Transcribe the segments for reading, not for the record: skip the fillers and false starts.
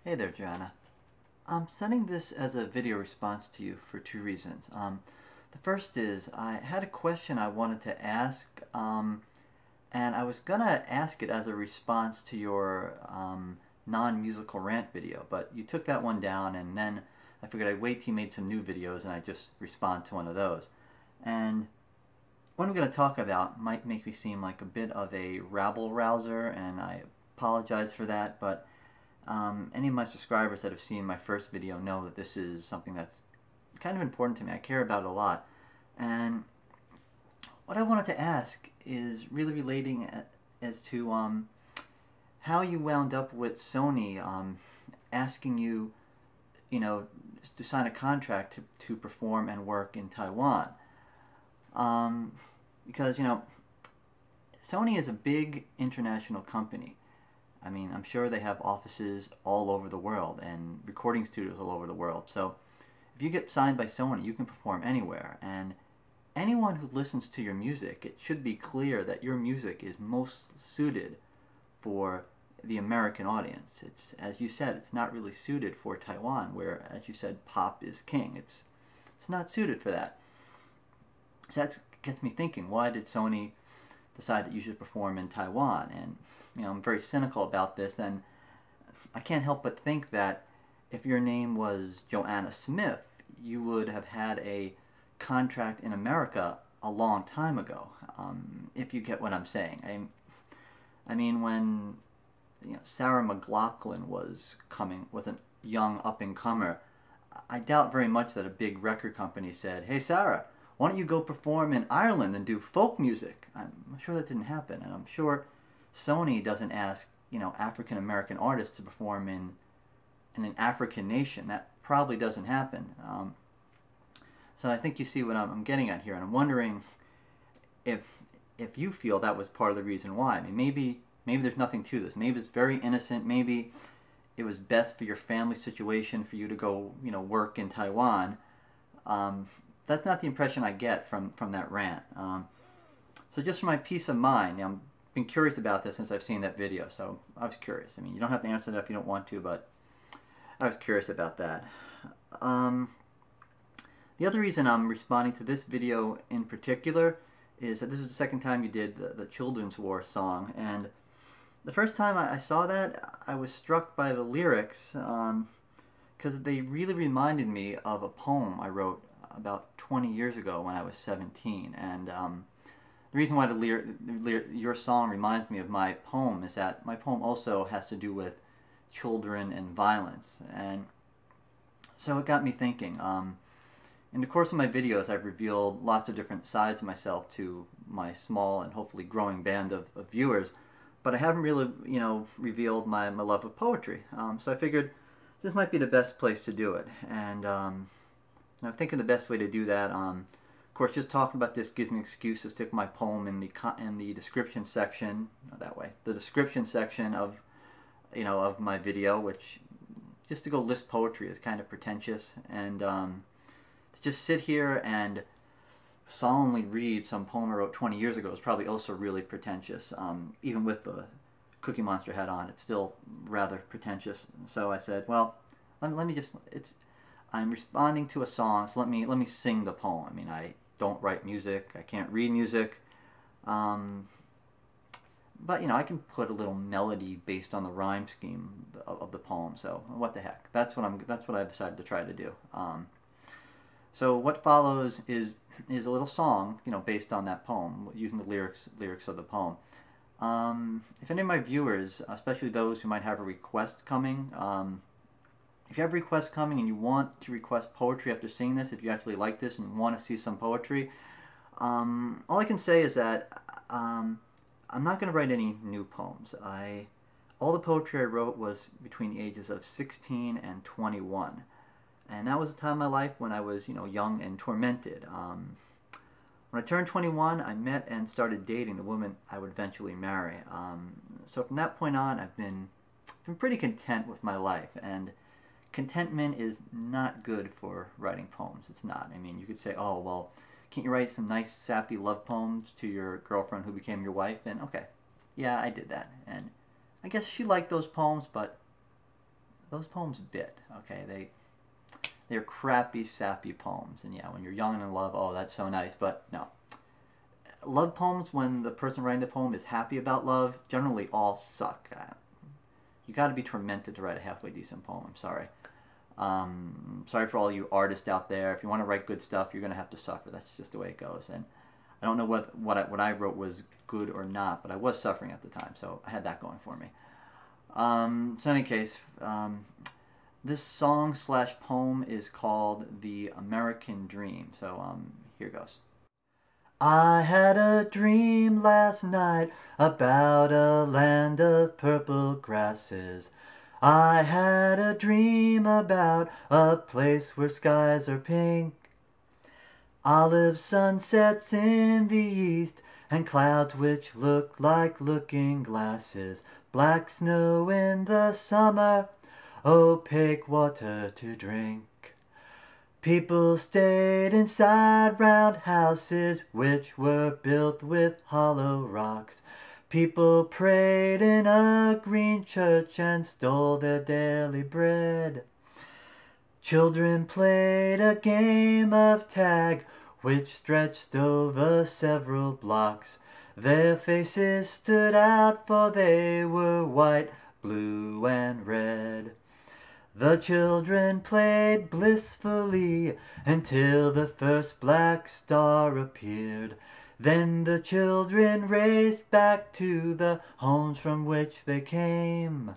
Hey there, Joanna. I'm sending this as a video response to you for two reasons. The first is I had a question I wanted to ask, and I was gonna ask it as a response to your non-musical rant video, but you took that one down, and then I figured I'd wait till you made some new videos and I'd just respond to one of those. And what I'm going to talk about might make me seem like a bit of a rabble-rouser, and I apologize for that, but any of my subscribers that have seen my first video know that this is something that's kind of important to me. I care about it a lot. And what I wanted to ask is really relating as to how you wound up with Sony asking you, to sign a contract to perform and work in Taiwan. Because, Sony is a big international company. I mean, I'm sure they have offices all over the world and recording studios all over the world. So if you get signed by Sony, you can perform anywhere. And anyone who listens to your music, it should be clear that your music is most suited for the American audience. It's, as you said, it's not really suited for Taiwan, where, as you said, pop is king. It's not suited for that. So that gets me thinking, why did Sony decide that you should perform in Taiwan? And I'm very cynical about this, and I can't help but think that if your name was Joanna Smith, you would have had a contract in America a long time ago, if you get what I'm saying. I mean, when Sarah McLachlan was a young up-and-comer, I doubt very much that a big record company said, "Hey Sarah, why don't you go perform in Ireland and do folk music?" I'm sure that didn't happen, and I'm sure Sony doesn't ask, African American artists to perform in an African nation. That probably doesn't happen. So I think you see what I'm getting at here, and I'm wondering if you feel that was part of the reason why. I mean, maybe there's nothing to this. Maybe it's very innocent. Maybe it was best for your family situation for you to go, work in Taiwan. That's not the impression I get from that rant. So just for my peace of mind, I've been curious about this since I've seen that video, so I was curious. I mean, you don't have to answer that if you don't want to, but I was curious about that. The other reason I'm responding to this video in particular is that this is the second time you did the Children's War song, and the first time I saw that, I was struck by the lyrics, because they really reminded me of a poem I wrote about 20 years ago when I was 17, and the reason why your song reminds me of my poem is that my poem also has to do with children and violence, and so it got me thinking. In the course of my videos, I've revealed lots of different sides of myself to my small and hopefully growing band of viewers, but I haven't really, revealed my love of poetry. So I figured this might be the best place to do it, and I'm thinking the best way to do that. Of course, just talking about this gives me an excuse to stick my poem in the description section. That way, the description section of of my video, which just to go list poetry is kind of pretentious, and to just sit here and solemnly read some poem I wrote 20 years ago is probably also really pretentious. Even with the Cookie Monster hat on, it's still rather pretentious. So I said, well, let me just, I'm responding to a song, so let me sing the poem. I mean, I don't write music, I can't read music, but I can put a little melody based on the rhyme scheme of the poem. So what the heck? That's what I've decided to try to do. So what follows is a little song, based on that poem, using the lyrics of the poem. If any of my viewers, especially those who might have a request coming, if you have a request coming and you want to request poetry after seeing this, if you actually like this and want to see some poetry, all I can say is that I'm not going to write any new poems. All the poetry I wrote was between the ages of 16 and 21. And that was a time in my life when I was, young and tormented. When I turned 21, I met and started dating the woman I would eventually marry. So from that point on, I've been pretty content with my life. And contentment is not good for writing poems. It's not. I mean, you could say, oh, well, can't you write some nice, sappy love poems to your girlfriend who became your wife? And okay, yeah, I did that. And I guess she liked those poems, but those poems bit. Okay, they're crappy, sappy poems. And yeah, when you're young and in love, oh, that's so nice. But no, love poems, when the person writing the poem is happy about love, generally all suck. You got to be tormented to write a halfway decent poem. I'm sorry. Sorry for all you artists out there. If you want to write good stuff, you're going to have to suffer. That's just the way it goes. And I don't know what I wrote was good or not, but I was suffering at the time, so I had that going for me. So in any case, this song/poem is called The American Dream. So here goes. I had a dream last night about a land of purple grasses. I had a dream about a place where skies are pink. Olive sunsets in the east and clouds which look like looking glasses. Black snow in the summer, opaque water to drink. People stayed inside round houses which were built with hollow rocks. People prayed in a green church and stole their daily bread. Children played a game of tag which stretched over several blocks. Their faces stood out, for they were white, blue, and red. The children played blissfully until the first black star appeared. Then the children raced back to the homes from which they came.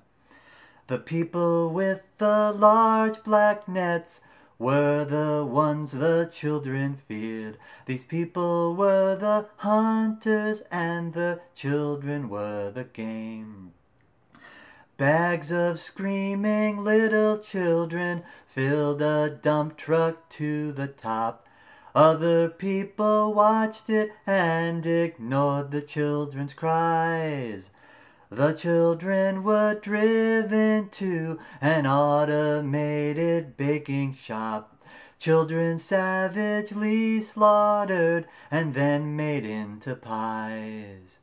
The people with the large black nets were the ones the children feared. These people were the hunters and the children were the game. Bags of screaming little children filled a dump truck to the top. Other people watched it and ignored the children's cries. The children were driven to an automated baking shop. Children savagely slaughtered and then made into pies.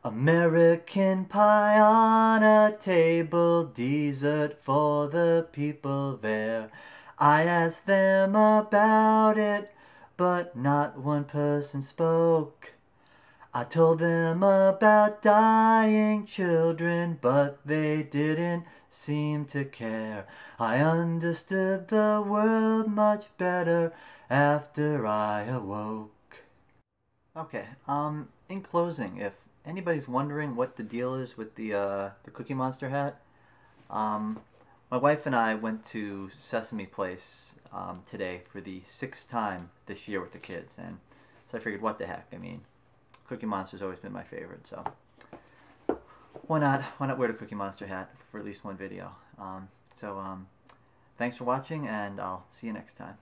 American pie on a table, dessert for the people there. I asked them about it, but not one person spoke. I told them about dying children, but they didn't seem to care. I understood the world much better after I awoke. Okay, in closing, if anybody's wondering what the deal is with the Cookie Monster hat, my wife and I went to Sesame Place today for the 6th time this year with the kids, and so I figured, what the heck, I mean, Cookie Monster's always been my favorite, so why not wear the Cookie Monster hat for at least one video. Thanks for watching, and I'll see you next time.